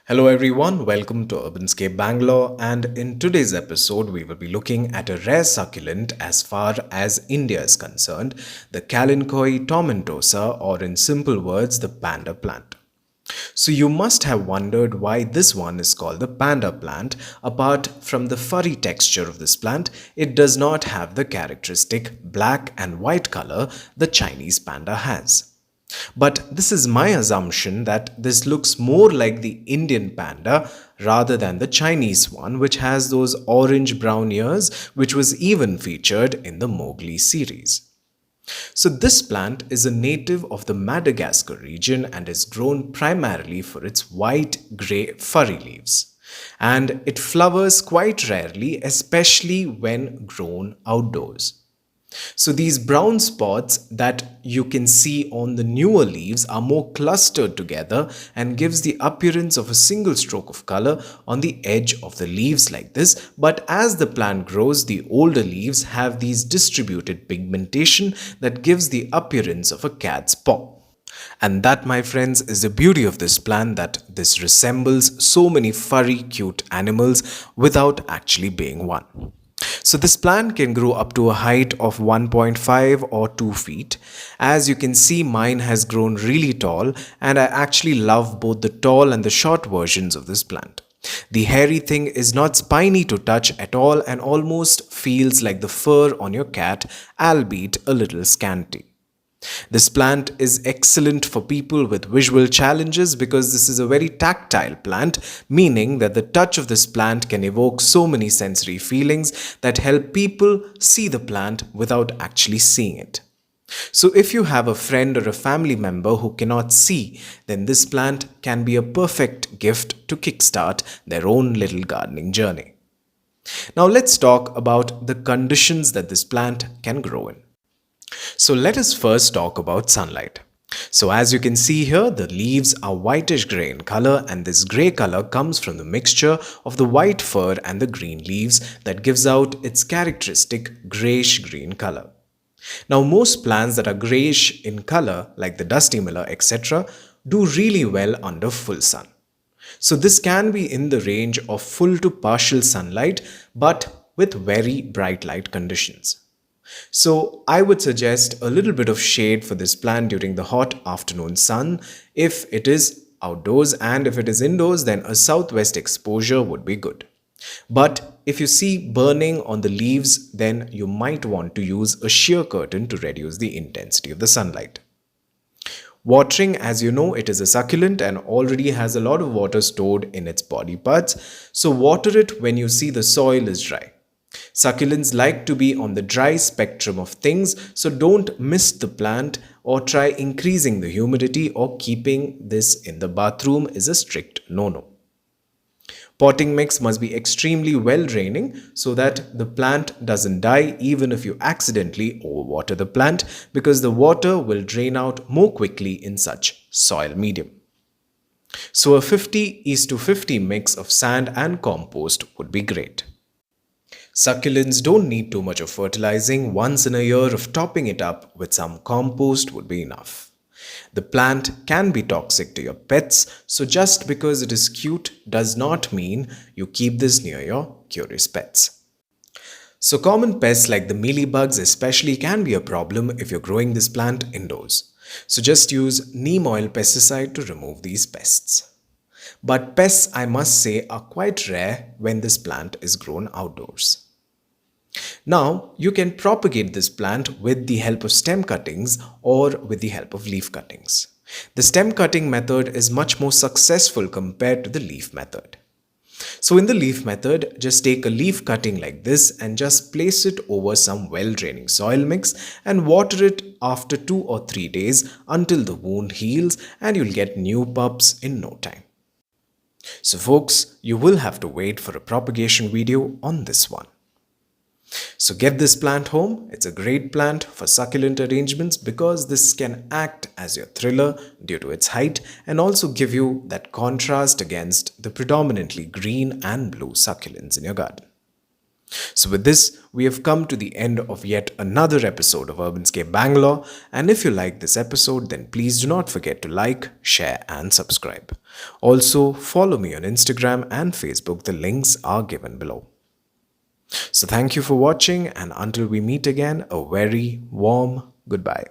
Hello everyone, welcome to Urbanscape Bangalore, and in today's episode we will be looking at a rare succulent as far as India is concerned, the Kalanchoe Tomentosa, or in simple words, the Panda Plant. So you must have wondered why this one is called the Panda Plant. Apart from the furry texture of this plant, it does not have the characteristic black and white color the Chinese panda has. But this is my assumption that this looks more like the Indian panda rather than the Chinese one, which has those orange-brown ears, which was even featured in the Mowgli series. So this plant is a native of the Madagascar region and is grown primarily for its white-grey furry leaves. And it flowers quite rarely, especially when grown outdoors. So these brown spots that you can see on the newer leaves are more clustered together and gives the appearance of a single stroke of color on the edge of the leaves like this. But as the plant grows, the older leaves have these distributed pigmentation that gives the appearance of a cat's paw. And that, my friends, is the beauty of this plant, that this resembles so many furry, cute animals without actually being one. So this plant can grow up to a height of 1.5 or 2 feet. As you can see, mine has grown really tall, and I actually love both the tall and the short versions of this plant. The hairy thing is not spiny to touch at all and almost feels like the fur on your cat, albeit a little scanty. This plant is excellent for people with visual challenges because this is a very tactile plant, meaning that the touch of this plant can evoke so many sensory feelings that help people see the plant without actually seeing it. So if you have a friend or a family member who cannot see, then this plant can be a perfect gift to kickstart their own little gardening journey. Now let's talk about the conditions that this plant can grow in. So let us first talk about sunlight. So as you can see here, the leaves are whitish grey in color, and this grey color comes from the mixture of the white fur and the green leaves that gives out its characteristic greyish green color. Now most plants that are greyish in color, like the dusty miller, etc., do really well under full sun. So this can be in the range of full to partial sunlight, but with very bright light conditions. So I would suggest a little bit of shade for this plant during the hot afternoon sun if it is outdoors, and if it is indoors, then a southwest exposure would be good. But if you see burning on the leaves, then you might want to use a sheer curtain to reduce the intensity of the sunlight. Watering, as you know, it is a succulent and already has a lot of water stored in its body parts, so water it when you see the soil is dry. Succulents like to be on the dry spectrum of things, so don't mist the plant or try increasing the humidity or keeping this in the bathroom is a strict no-no. Potting mix must be extremely well draining so that the plant doesn't die even if you accidentally overwater the plant, because the water will drain out more quickly in such soil medium. So a 50:50 mix of sand and compost would be great. Succulents don't need too much of fertilizing. Once in a year of topping it up with some compost would be enough. The plant can be toxic to your pets, so just because it is cute does not mean you keep this near your curious pets. So common pests like the mealybugs especially can be a problem if you're growing this plant indoors. So just use neem oil pesticide to remove these pests. But pests, I must say, are quite rare when this plant is grown outdoors. Now, you can propagate this plant with the help of stem cuttings or with the help of leaf cuttings. The stem cutting method is much more successful compared to the leaf method. So in the leaf method, just take a leaf cutting like this and just place it over some well-draining soil mix and water it after 2 or 3 days until the wound heals, and you'll get new pups in no time. So folks, you will have to wait for a propagation video on this one. So get this plant home. It's a great plant for succulent arrangements because this can act as your thriller due to its height and also give you that contrast against the predominantly green and blue succulents in your garden. So with this, we have come to the end of yet another episode of Urbanscape Bangalore, and if you like this episode, then please do not forget to like, share and subscribe. Also, follow me on Instagram and Facebook. The links are given below. So, thank you for watching, and until we meet again, a very warm goodbye.